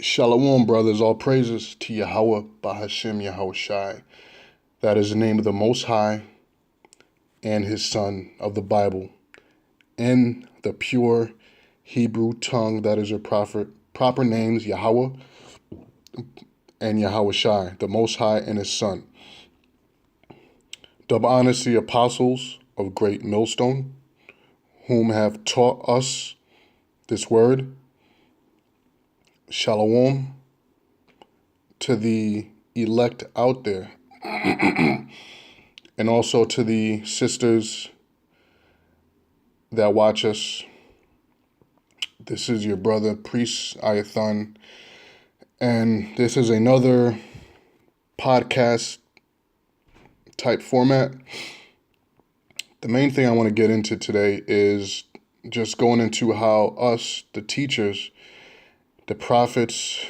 Shalom, brothers. All praises to Yahweh, Bahashem, Yahweh Shai. That is the name of the Most High and His Son of the Bible. In the pure Hebrew tongue, that is your proper names, Yahweh and Yahweh Shai, the Most High and His Son. Double honors to the apostles of Great Millstone, whom have taught us this word. Shalom to the elect out there, and also to the sisters that watch us. This is your brother, Priest Ayathan, and this is another podcast type format. The main thing I want to get into today is just going into how us, the teachers, the prophets,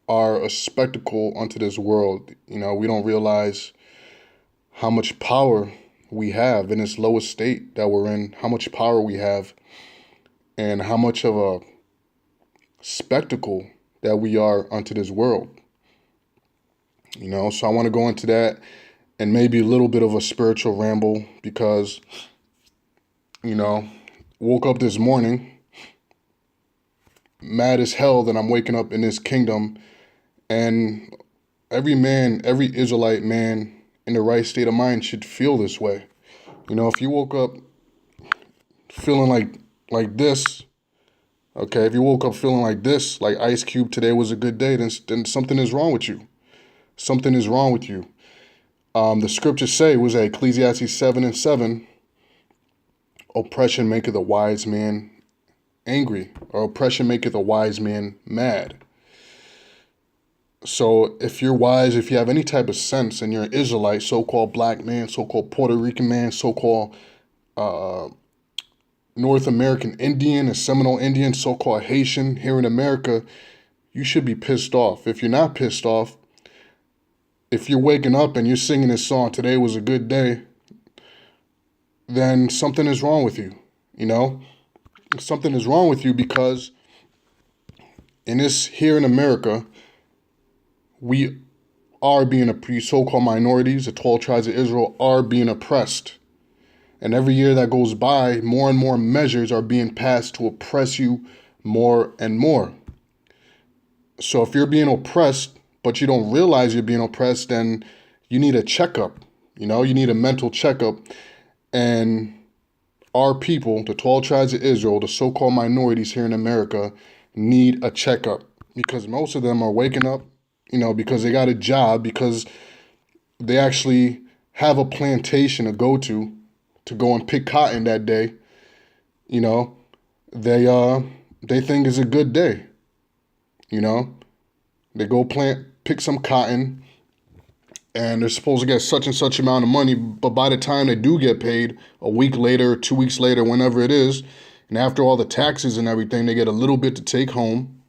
are a spectacle unto this world. You know, we don't realize how much power we have in this lowest state that we're in, how much power we have, and how much of a spectacle that we are unto this world. You know, so I want to go into that and maybe a little bit of a spiritual ramble because, you know, woke up this morning mad as hell that I'm waking up in this kingdom. And every Israelite man in the right state of mind should feel this way. You know, if you woke up feeling like this, okay, if you woke up feeling like this, like Ice Cube, today was a good day, then something is wrong with you. Something is wrong with you. The scriptures say, was that Ecclesiastes 7:7, oppression maketh a wise man angry, or oppression maketh a wise man mad. So if you're wise, if you have any type of sense and you're an Israelite, so-called black man, so-called Puerto Rican man, so-called North American Indian, a Seminole Indian, so-called Haitian here in America, you should be pissed off. If you're not pissed off, if you're waking up and you're singing this song, today was a good day, then something is wrong with you, you know? Something is wrong with you because here in America, we are being oppressed. So-called minorities, the 12 tribes of Israel, are being oppressed. And every year that goes by, more and more measures are being passed to oppress you more and more. So if you're being oppressed, but you don't realize you're being oppressed, then you need a checkup. You know, you need a mental checkup. And our people, the 12 tribes of Israel, the so-called minorities here in America, need a checkup because most of them are waking up, you know, because they got a job, because they actually have a plantation to go and pick cotton that day. You know, they think it's a good day. You know, they go pick some cotton, and they're supposed to get such and such amount of money, but by the time they do get paid, a week later, 2 weeks later, whenever it is, and after all the taxes and everything, they get a little bit to take home.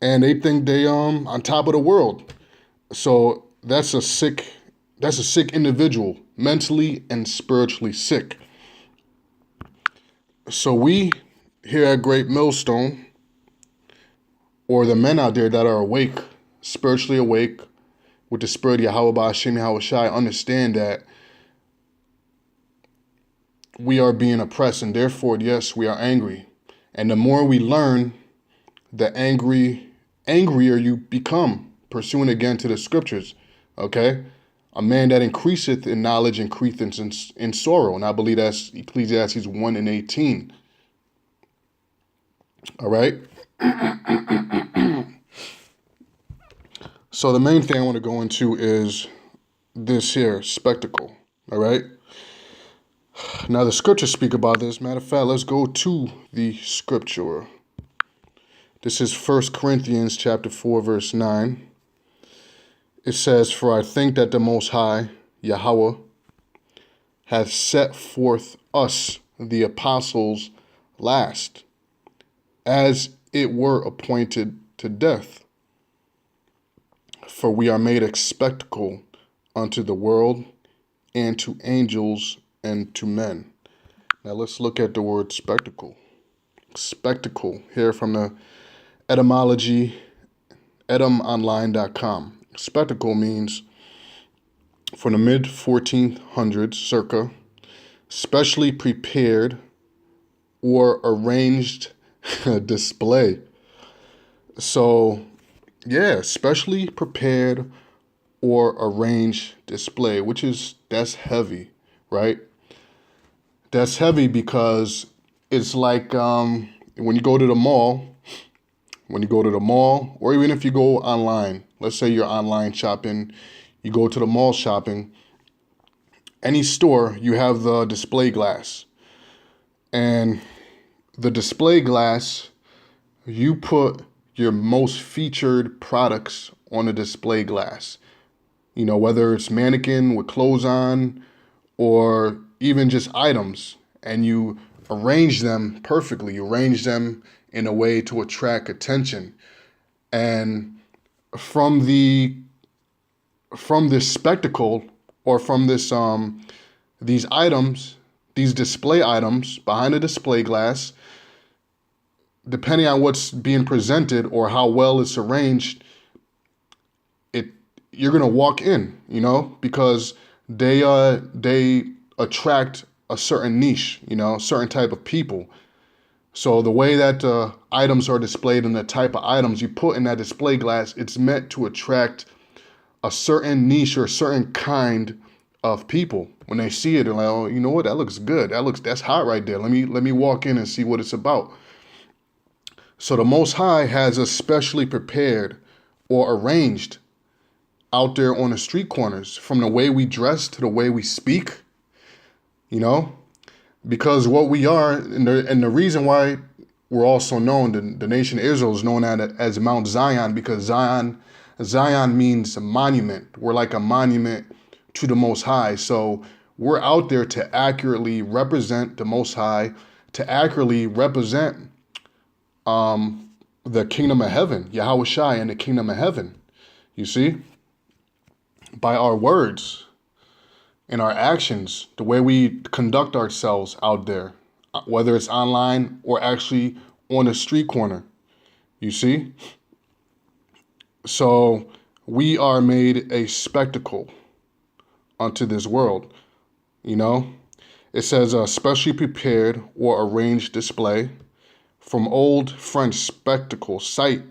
And they think they on top of the world. So that's a sick individual, mentally and spiritually sick. So we here at Great Millstone, or the men out there that are awake, spiritually awake, with the spirit of Yahweh Ba'ashem Yahweh Shai, understand that we are being oppressed, and therefore, yes, we are angry. And the more we learn, the angrier you become, pursuing again to the scriptures, okay? A man that increaseth in knowledge increaseth in sorrow. And I believe that's Ecclesiastes 1:18. All right? So the main thing I want to go into is this here, spectacle. All right? Now the scriptures speak about this. Matter of fact, let's go to the scripture. This is 1 Corinthians chapter 4, verse 9. It says, "For I think that the Most High, Yahweh, hath set forth us, the apostles, last, as it were appointed to death. For we are made a spectacle unto the world, and to angels, and to men." Now let's look at the word spectacle. Spectacle, here from the Etymology, etymonline.com. Spectacle means from the mid 1400s, circa, specially prepared or arranged display. So, yeah, specially prepared or arranged display, that's heavy, right? That's heavy because it's like when you go to the mall, or even if you go online, let's say you're online shopping, you go to the mall shopping, any store, you have the display glass. And the display glass, you put your most featured products on the display glass. You know, whether it's mannequin with clothes on or even just items, and you arrange them perfectly. You arrange them in a way to attract attention. And from the from this spectacle or from these items, these display items behind the display glass, depending on what's being presented or how well it's arranged, it you're gonna walk in, because they attract a certain niche, certain type of people. So the way that items are displayed and the type of items you put in that display glass, it's meant to attract a certain niche or a certain kind of people. When they see it, they're like, oh, you know what? That looks good. That's hot right there. Let me walk in and see what it's about. So the Most High has us specially prepared or arranged out there on the street corners, from the way we dress to the way we speak, you know, because what we are, and the reason why we're also known, the nation of Israel is known as Mount Zion, because Zion means a monument. We're like a monument to the Most High. So we're out there to accurately represent the Most High, to accurately represent the kingdom of heaven, Yahweh Shai and the kingdom of heaven. You see, by our words and our actions, the way we conduct ourselves out there, whether it's online or actually on a street corner, you see? So we are made a spectacle unto this world, you know? It says specially prepared or arranged display, from old French spectacle, sight,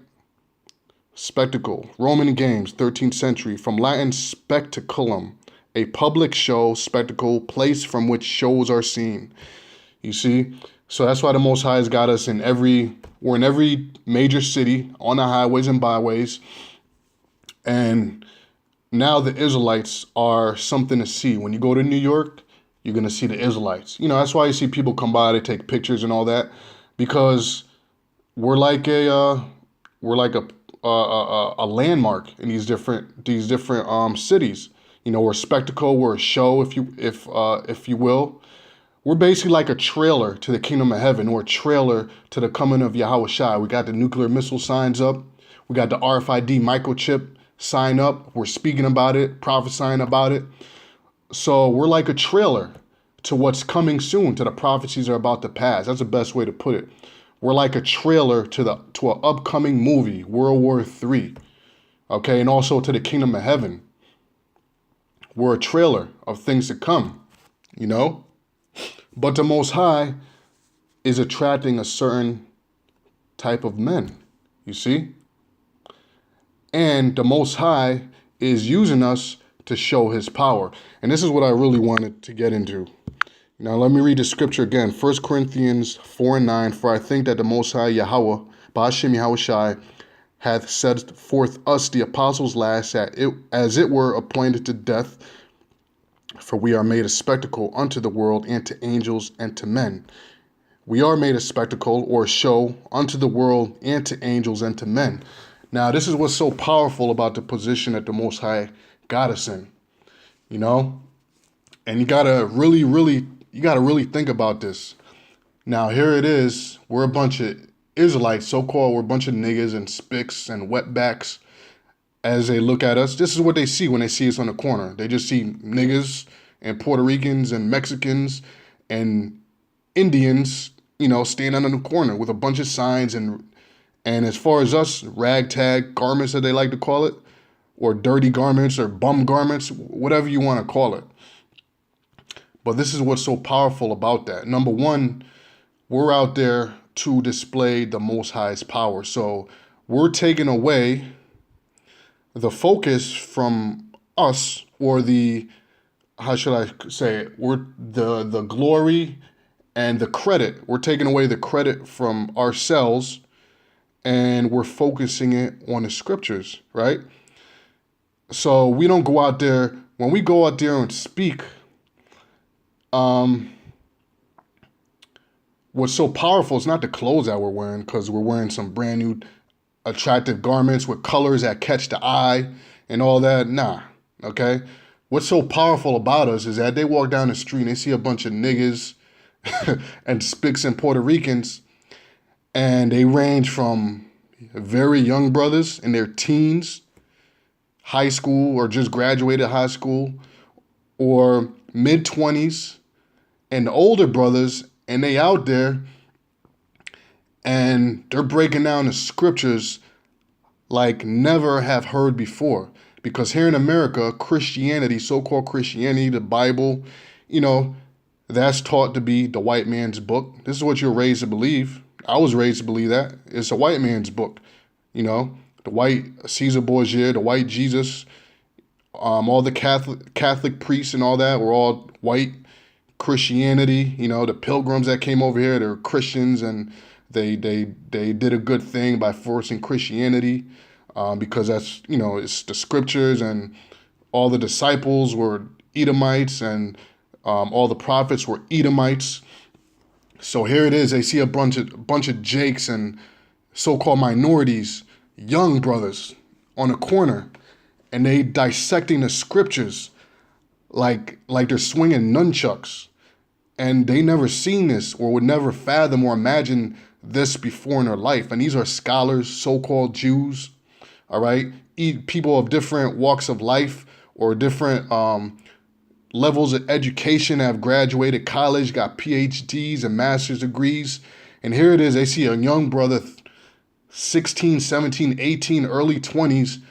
spectacle, Roman games, 13th century, from Latin spectaculum, a public show, spectacle, place from which shows are seen. You see? So that's why the Most High has got us we're in every major city, on the highways and byways. And now the Israelites are something to see. When you go to New York, you're going to see the Israelites. That's why you see people come by, they take pictures and all that, because we're like a landmark in these different cities. We're a spectacle, we're a show, if you will. We're basically like a trailer to the kingdom of heaven, or a trailer to the coming of Yahweh Shai. We got the nuclear missile signs up. We got the RFID microchip sign up. We're speaking about it, prophesying about it. So we're like a trailer to what's coming soon, to the prophecies that are about to pass. That's the best way to put it. We're like a trailer to an upcoming movie, World War III. Okay, and also to the kingdom of heaven. We're a trailer of things to come, But the Most High is attracting a certain type of men, you see? And the Most High is using us to show his power. And this is what I really wanted to get into. Now, let me read the scripture again. 1 Corinthians 4:9. For I think that the Most High Yahweh, Ba'ashem Yahweh Shai, hath set forth us, the apostles last, as it were appointed to death. For we are made a spectacle unto the world, and to angels, and to men. We are made a spectacle, or a show, unto the world, and to angels, and to men. Now, this is what's so powerful about the position that the Most High got us in, And you gotta really think about this. Now, here it is. We're a bunch of Israelites, so-called. We're a bunch of niggas and spicks and wetbacks. As they look at us, this is what they see when they see us on the corner. They just see niggas and Puerto Ricans and Mexicans and Indians, standing on the corner with a bunch of signs and And as far as us, ragtag garments that they like to call it, or dirty garments or bum garments, whatever you want to call it. But this is what's so powerful about that. Number one, we're out there to display the Most High's power. So we're taking away the focus from us, or the, how should I say it? We're the glory and the credit. We're taking away the credit from ourselves, and we're focusing it on the scriptures, right? So we don't go out there, when we go out there and speak, what's so powerful is not the clothes that we're wearing, because we're wearing some brand new attractive garments with colors that catch the eye and all that. Nah, okay? What's so powerful about us is that they walk down the street and they see a bunch of niggas and spics and Puerto Ricans, and they range from very young brothers in their teens, high school or just graduated high school, or mid-20s, and older brothers, and they out there and they're breaking down the scriptures like never have heard before. Because here in America, Christianity, so-called Christianity, the Bible, that's taught to be the white man's book. This is what you're raised to believe. I was raised to believe that. It's a white man's book. The white Caesar Borgia, the white Jesus, all the Catholic priests and all that were all white. Christianity, the pilgrims that came over here, they're Christians, and they did a good thing by forcing Christianity, because that's, it's the scriptures, and all the disciples were Edomites, and all the prophets were Edomites. So here it is, they see a bunch of Jakes and so-called minorities, young brothers on a corner, and they dissecting the scriptures like they're swinging nunchucks. And they never seen this, or would never fathom or imagine this before in their life. And these are scholars, so-called Jews, all right? People of different walks of life, or different levels of education, have graduated college, got PhDs and master's degrees. And here it is, they see a young brother, 16, 17, 18, early 20s,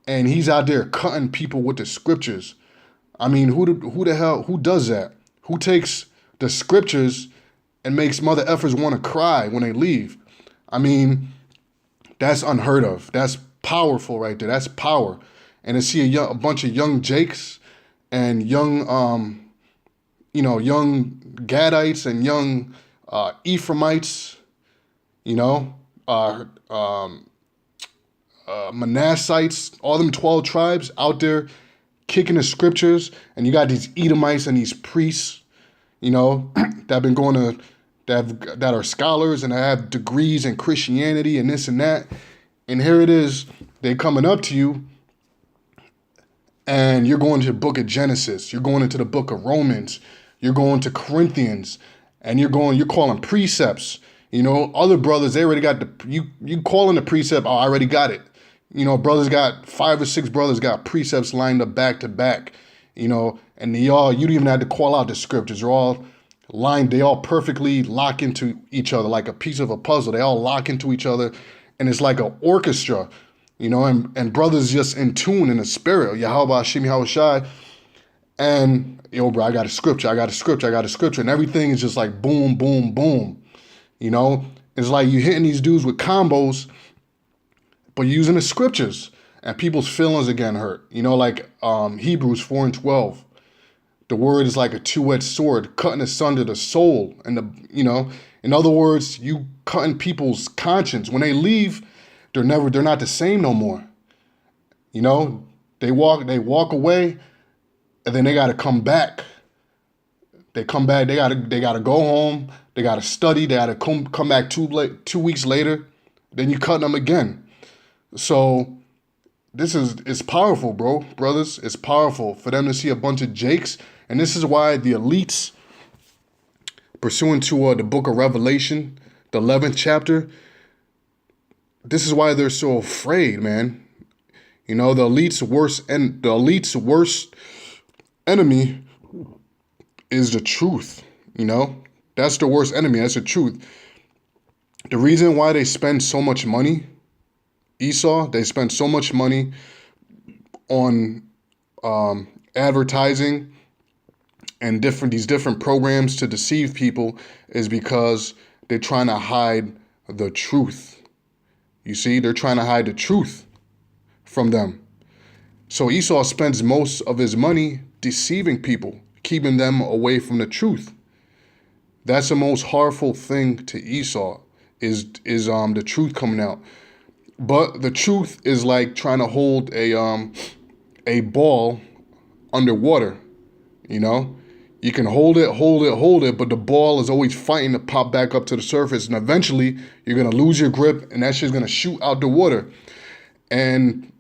and he's out there cutting people with the scriptures. I mean, who the hell, who does that? Who takes the scriptures and makes mother effers want to cry when they leave? I mean, that's unheard of. That's powerful right there. That's power. And to see a bunch of young Jakes and young, young Gadites and young Ephraimites, Manassites, all them 12 tribes out there kicking the scriptures, and you got these Edomites and these priests, that have been going to, that are scholars and have degrees in Christianity and this and that. And here it is, they coming up to you, and you're going to the book of Genesis, you're going into the book of Romans, you're going to Corinthians, and you're calling precepts. Other brothers, they already got you calling the precept, oh, I already got it. Brothers got 5 or 6 brothers got precepts lined up back to back, and you don't even have to call out the scriptures. They're all lined, they all perfectly lock into each other like a piece of a puzzle. They all lock into each other, and it's like an orchestra, and brothers just in tune in the spirit. Yahweh Hashem Yahushai, and bro, I got a scripture, and everything is just like boom, boom, boom. It's like you hitting these dudes with combos, but using the scriptures, and people's feelings are getting hurt. Like Hebrews 4:12. The word is like a two-edged sword, cutting asunder the soul. And in other words, you cutting people's conscience. When they leave, they're not the same no more. They walk away, and then they gotta come back. They come back, they gotta go home, they gotta study, they gotta come back 2 weeks later, then you cut them again. So this is powerful, brothers. It's powerful for them to see a bunch of Jakes. And this is why the elites, pursuant to the book of Revelation, the 11th chapter, this is why they're so afraid, man. The elite's worst enemy is the truth. That's the worst enemy. That's the truth. The reason why they spend so much money, Esau, they spend so much money on advertising and these different programs to deceive people is because they're trying to hide the truth. You see, they're trying to hide the truth from them. So Esau spends most of his money deceiving people, keeping them away from the truth. That's the most harmful thing to Esau is the truth coming out. But the truth is like trying to hold a ball underwater. You know, you can hold it, but the ball is always fighting to pop back up to the surface, and eventually you're gonna lose your grip, and that shit's gonna shoot out the water. And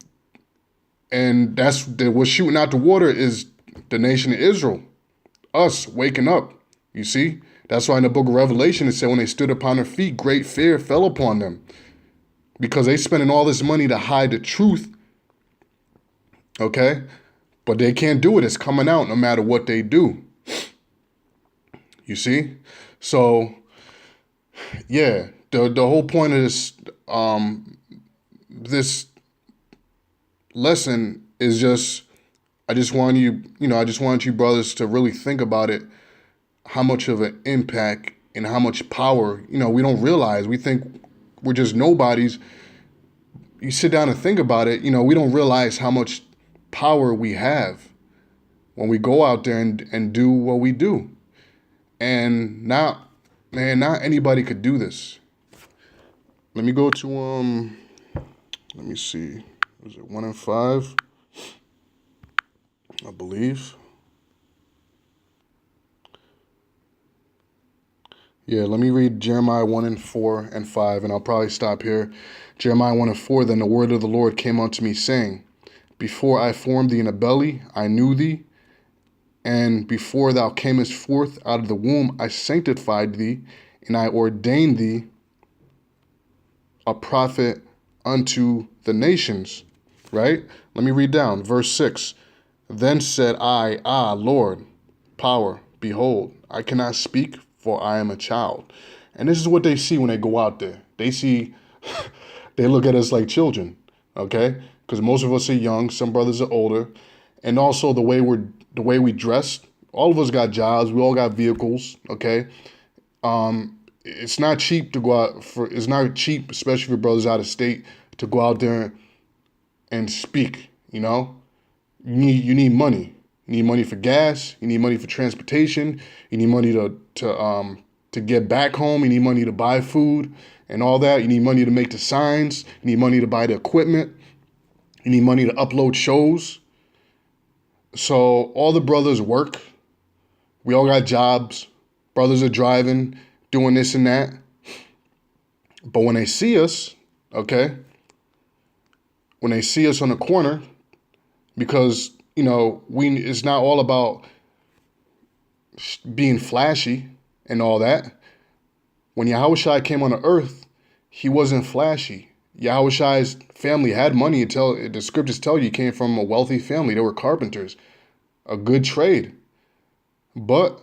that's what's shooting out the water is the nation of Israel, us waking up. You see, that's why in the book of Revelation it said when they stood upon their feet, great fear fell upon them, because they spending all this money to hide the truth. Okay, but they can't do it. It's coming out no matter what they do. You see, so yeah, the whole point of this lesson is just I just want you brothers to really think about it, how much of an impact and how much power, we don't realize. We think we're just nobodies. You sit down and think about it, we don't realize how much power we have when we go out there and do what we do. And not anybody could do this. Let me go to let me see. Was it 1 and 5? I believe. Yeah, let me read Jeremiah 1 and 4 and 5, and I'll probably stop here. Jeremiah 1 and 4, then the word of the Lord came unto me, saying, before I formed thee in the belly, I knew thee, and before thou camest forth out of the womb, I sanctified thee, and I ordained thee a prophet unto the nations. Right? Let me read down. Verse 6. Then said I, Lord, power, behold, I cannot speak, for I am a child. And this is what they see when they go out there. They see, they look at us like children, okay? Because most of us are young, some brothers are older, and also the way we dress. All of us got jobs, we all got vehicles, okay? It's not cheap to go out it's not cheap, especially for brothers out of state, to go out there and speak. You need money. You need money for gas. You need money for transportation. You need money to get back home. You need money to buy food and all that. You need money to make the signs. You need money to buy the equipment. You need money to upload shows. So all the brothers work. We all got jobs. Brothers are driving, doing this and that. But when they see us, okay, when they see us on the corner, because, it's not all about being flashy and all that. When Yahushua came on the earth, he wasn't flashy. Yahushua's family had money. The scriptures tell you he came from a wealthy family. They were carpenters, a good trade. But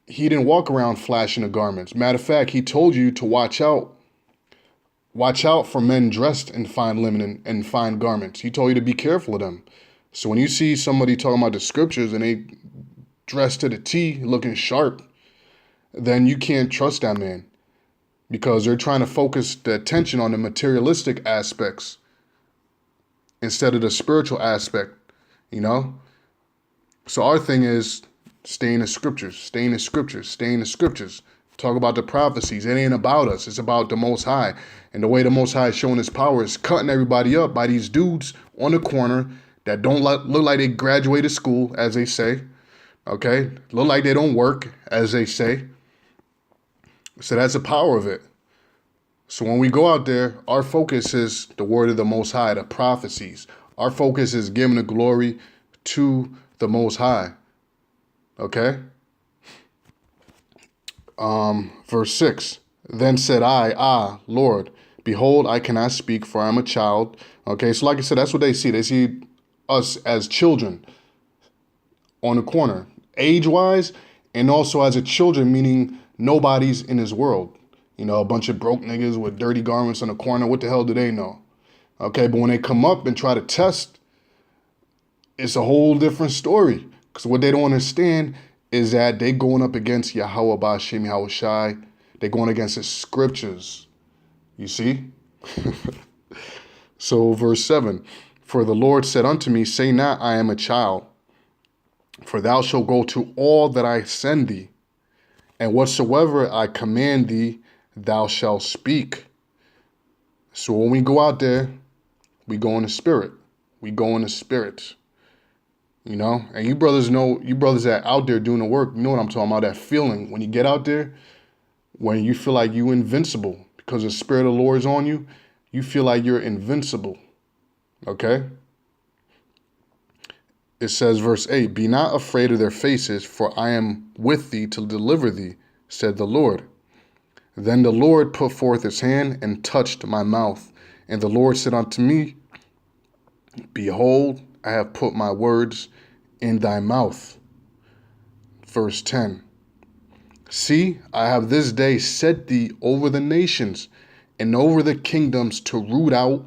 he didn't walk around flashing the garments. Matter of fact, he told you to watch out. Watch out for men dressed in fine linen and fine garments. He told you to be careful of them. So when you see somebody talking about the scriptures and they dressed to the T, looking sharp, then you can't trust that man, because they're trying to focus the attention on the materialistic aspects instead of the spiritual aspect, So our thing is stay in the scriptures, stay in the scriptures, stay in the scriptures. Talk about the prophecies. It ain't about us. It's about the Most High. And the way the Most High is showing his power is cutting everybody up by these dudes on the corner that don't look like they graduated school, as they say. Okay? Look like they don't work, as they say. So that's the power of it. So when we go out there, our focus is the word of the Most High, the prophecies. Our focus is giving the glory to the Most High. Okay? Verse 6. Then said I, Lord, behold, I cannot speak, for I am a child. Okay, so like I said, that's what they see. They see us as children on the corner, age-wise, and also as a children, meaning nobody's in his world. You know, a bunch of broke niggas with dirty garments in the corner. What the hell do they know? Okay, but when they come up and try to test, it's a whole different story. Because what they don't understand is that they going up against Yahweh Ba'Shem Yahweh Shai. They going against his scriptures. You see? So verse 7, for the Lord said unto me, say not, I am a child, for thou shalt go to all that I send thee, and whatsoever I command thee, thou shalt speak. So when we go out there, we go in the spirit. We go in the spirit. You know, and you brothers know, you brothers that out there doing the work, you know what I'm talking about, that feeling when you get out there, when you feel like you invincible because the spirit of the Lord is on you, you feel like you're invincible. Okay? It says, verse 8, be not afraid of their faces, for I am with thee to deliver thee, said the Lord. Then the Lord put forth his hand and touched my mouth. And the Lord said unto me, behold, I have put my words in thy mouth. Verse 10, see, I have this day set thee over the nations and over the kingdoms to root out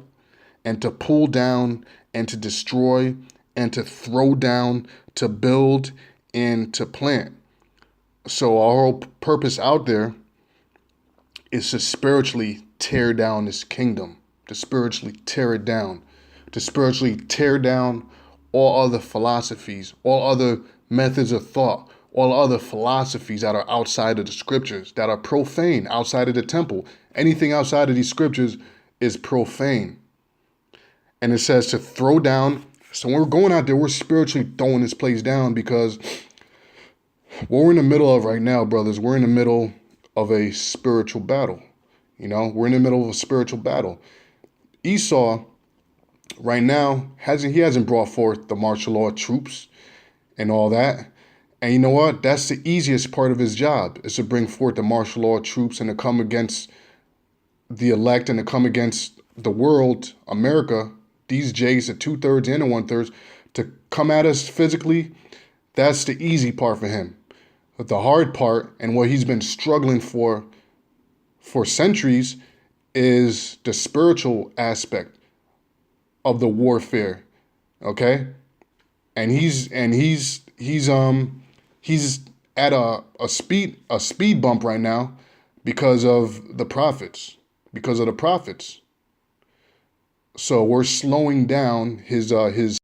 and to pull down and to destroy and to throw down, to build and to plant. So our whole purpose out there is to spiritually tear down this kingdom, to spiritually tear it down, to spiritually tear down all other philosophies, all other methods of thought, all other philosophies that are outside of the scriptures, that are profane, outside of the temple. Anything outside of these scriptures is profane. And it says to throw down. So when we're going out there, we're spiritually throwing this place down, because what we're in the middle of right now, brothers, we're in the middle of a spiritual battle. You know, we're in the middle of a spiritual battle. Esau right now hasn't brought forth the martial law troops and all that. And you know what? That's the easiest part of his job, is to bring forth the martial law troops and to come against the elect and to come against the world, America, these Jays, the 2/3 and the 1/3, to come at us physically. That's the easy part for him. But the hard part, and what he's been struggling for centuries, is the spiritual aspect of the warfare. Okay? And he's at a speed bump right now because of the prophets. So we're slowing down his